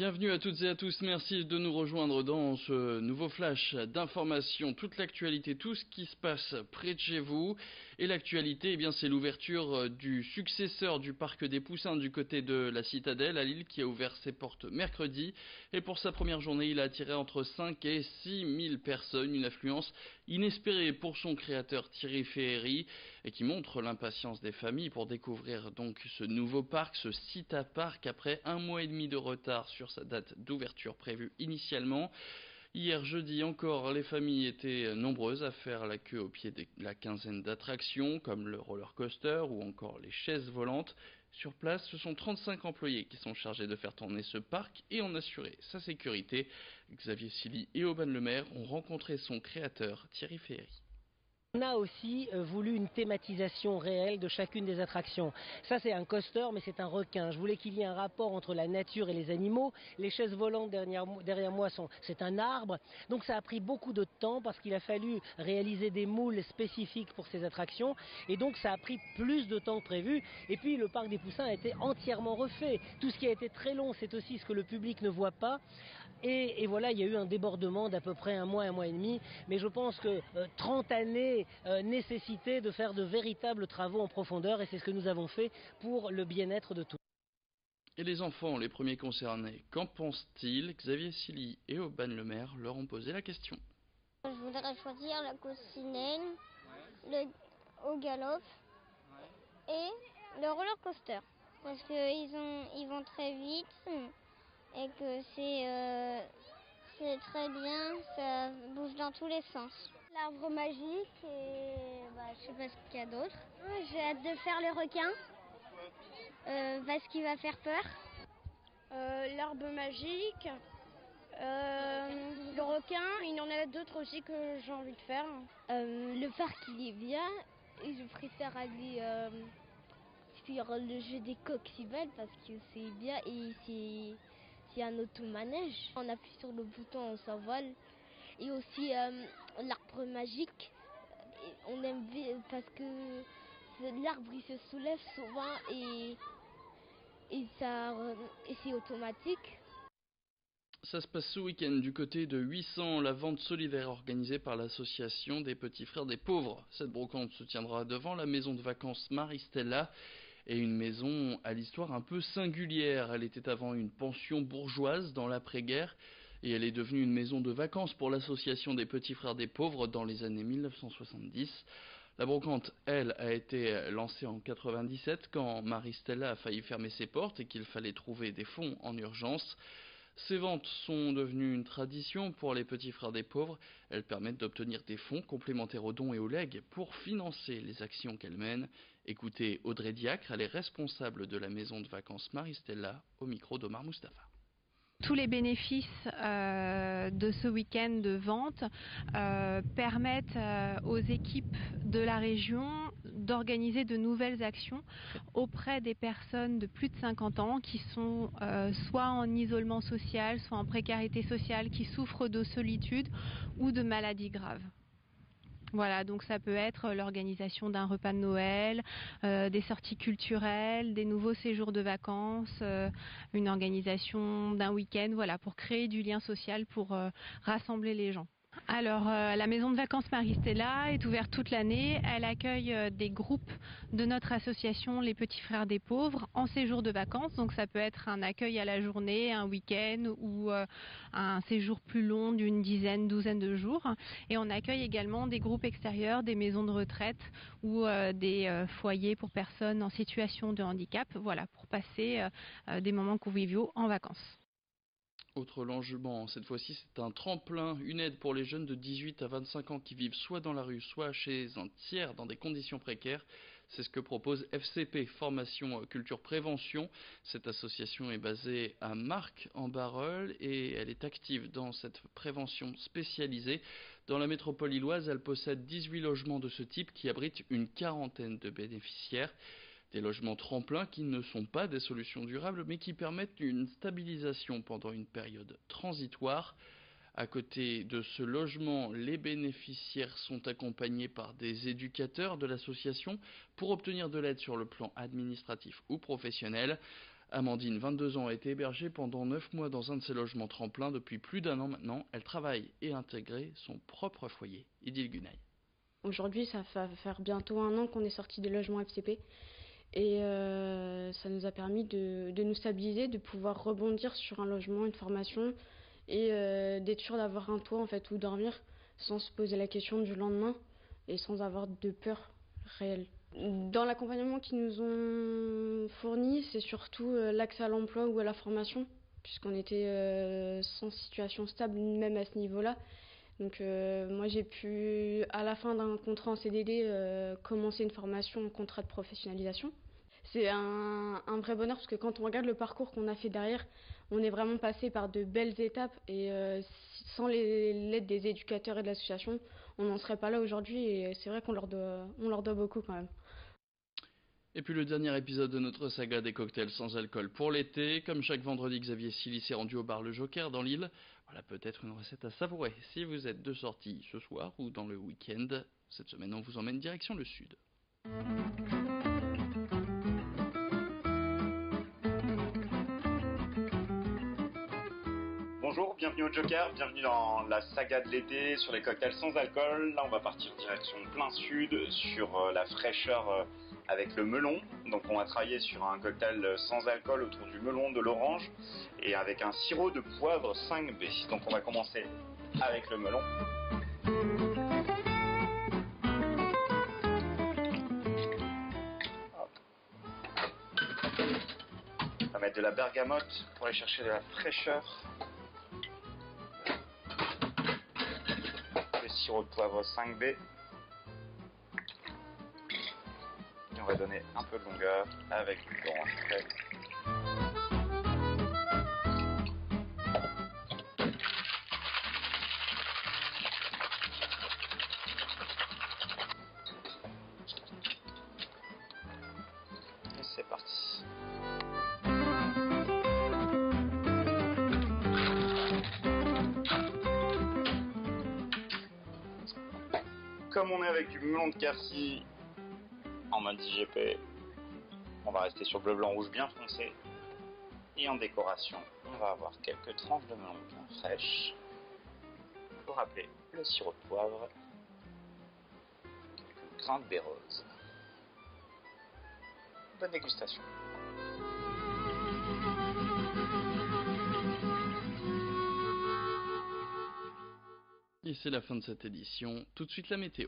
Bienvenue à toutes et à tous, merci de nous rejoindre dans ce nouveau flash d'informations, toute l'actualité, tout ce qui se passe près de chez vous. Et l'actualité, c'est l'ouverture du successeur du Parc des Poussins du côté de la Citadelle à Lille qui a ouvert ses portes mercredi. Et pour sa première journée, il a attiré entre 5 et 6 000 personnes, une affluence inespérée pour son créateur Thierry Ferry et qui montre l'impatience des familles pour découvrir donc ce nouveau parc, ce Cita Park, après 1 mois et demi de retard sur sa date d'ouverture prévue initialement. Hier jeudi encore, les familles étaient nombreuses à faire la queue au pied de la quinzaine d'attractions comme le roller coaster ou encore les chaises volantes. Sur place, ce sont 35 employés qui sont chargés de faire tourner ce parc et en assurer sa sécurité. Xavier Silly et Aubin Lemaire ont rencontré son créateur Thierry Ferry. On a aussi voulu une thématisation réelle de chacune des attractions. Ça c'est un coaster mais c'est un requin. Je voulais qu'il y ait un rapport entre la nature et les animaux. Les chaises volantes derrière moi c'est un arbre. Donc ça a pris beaucoup de temps parce qu'il a fallu réaliser des moules spécifiques pour ces attractions. Et donc ça a pris plus de temps que prévu. Et puis le parc des Poussins a été entièrement refait. Tout ce qui a été très long c'est aussi ce que le public ne voit pas. Et voilà, il y a eu un débordement d'à peu près 1 mois et demi, mais je pense que 30 années nécessitaient de faire de véritables travaux en profondeur et c'est ce que nous avons fait pour le bien-être de tous. Et les enfants, les premiers concernés, qu'en pensent-ils? Xavier Silly et Aubin Lemaire leur ont posé la question. Je voudrais choisir la coccinelle, le au galop et le roller coaster parce qu'ils vont très vite et que c'est très bien, ça bouge dans tous les sens. L'arbre magique et je sais pas ce qu'il y a d'autre. J'ai hâte de faire le requin parce qu'il va faire peur. L'arbre magique, le requin, il y en a d'autres aussi que j'ai envie de faire. Le parc il est bien et je préfère aller faire le jeu des coccinelles parce que c'est bien et c'est un automanège. On appuie sur le bouton, on s'envole. Et aussi l'arbre magique, on aime bien parce que l'arbre il se soulève souvent et c'est automatique. Ça se passe ce week-end du côté de 800, la vente solidaire organisée par l'association des Petits Frères des Pauvres. Cette brocante se tiendra devant la maison de vacances Marie-Stella. Et une maison à l'histoire un peu singulière. Elle était avant une pension bourgeoise dans l'après-guerre et elle est devenue une maison de vacances pour l'association des Petits Frères des Pauvres dans les années 1970. La brocante, elle, a été lancée en 97 quand Marie-Stella a failli fermer ses portes et qu'il fallait trouver des fonds en urgence. Ces ventes sont devenues une tradition pour les Petits Frères des Pauvres. Elles permettent d'obtenir des fonds complémentaires aux dons et aux legs pour financer les actions qu'elles mènent. Écoutez Audrey Diacre, elle est responsable de la maison de vacances Marie-Stella au micro d'Omar Mustafa. Tous les bénéfices de ce week-end de vente permettent aux équipes de la région d'organiser de nouvelles actions auprès des personnes de plus de 50 ans qui sont soit en isolement social, soit en précarité sociale, qui souffrent de solitude ou de maladies graves. Voilà, donc ça peut être l'organisation d'un repas de Noël, des sorties culturelles, des nouveaux séjours de vacances, une organisation d'un week-end, voilà, pour créer du lien social, pour rassembler les gens. Alors, la maison de vacances Marie-Stella est ouverte toute l'année. Elle accueille des groupes de notre association Les Petits Frères des Pauvres en séjour de vacances. Donc ça peut être un accueil à la journée, un week-end ou un séjour plus long d'une douzaine de jours. Et on accueille également des groupes extérieurs, des maisons de retraite ou des foyers pour personnes en situation de handicap, voilà, pour passer des moments conviviaux en vacances. Autre logement, cette fois-ci c'est un tremplin, une aide pour les jeunes de 18 à 25 ans qui vivent soit dans la rue, soit chez un tiers dans des conditions précaires. C'est ce que propose FCP, Formation Culture Prévention. Cette association est basée à Marcq en Barœul et elle est active dans cette prévention spécialisée. Dans la métropole lilloise, elle possède 18 logements de ce type qui abritent une quarantaine de bénéficiaires. Des logements tremplins qui ne sont pas des solutions durables mais qui permettent une stabilisation pendant une période transitoire. À côté de ce logement, les bénéficiaires sont accompagnés par des éducateurs de l'association pour obtenir de l'aide sur le plan administratif ou professionnel. Amandine, 22 ans, a été hébergée pendant 9 mois dans un de ces logements tremplins. Depuis plus d'1 an maintenant, elle travaille et a intégré son propre foyer. Idil Gunay. Aujourd'hui, ça va faire bientôt 1 an qu'on est sorti des logements FCP. Et ça nous a permis de nous stabiliser, de pouvoir rebondir sur un logement, une formation et d'être sûr d'avoir un toit en fait où dormir sans se poser la question du lendemain et sans avoir de peur réelle. Dans l'accompagnement qu'ils nous ont fourni, c'est surtout l'accès à l'emploi ou à la formation, puisqu'on était sans situation stable même à ce niveau-là. Donc moi j'ai pu, à la fin d'un contrat en CDD, commencer une formation en contrat de professionnalisation. C'est un vrai bonheur parce que quand on regarde le parcours qu'on a fait derrière, on est vraiment passé par de belles étapes et sans l'aide des éducateurs et de l'association, on n'en serait pas là aujourd'hui et c'est vrai qu'on leur doit beaucoup quand même. Et puis le dernier épisode de notre saga des cocktails sans alcool pour l'été. Comme chaque vendredi, Xavier Silly s'est rendu au bar Le Joker dans l'île. Voilà peut-être une recette à savourer si vous êtes de sortie ce soir ou dans le week-end. Cette semaine, on vous emmène direction le sud. Bonjour, bienvenue au Joker, bienvenue dans la saga de l'été sur les cocktails sans alcool. Là on va partir direction plein sud sur la fraîcheur avec le melon. Donc on va travailler sur un cocktail sans alcool autour du melon, de l'orange et avec un sirop de poivre 5B. Donc on va commencer avec le melon. On va mettre de la bergamote pour aller chercher de la fraîcheur. Sirop de poivre 5B. Et on va donner un peu de longueur avec du jus d'orange frais. Et c'est parti. Comme on est avec du melon de Quercy en mode IGP, on va rester sur bleu, blanc, rouge bien foncé. Et en décoration, on va avoir quelques tranches de melon bien fraîches. Pour rappeler le sirop de poivre, quelques grains de baie rose. Bonne dégustation. Et c'est la fin de cette édition. Tout de suite la météo.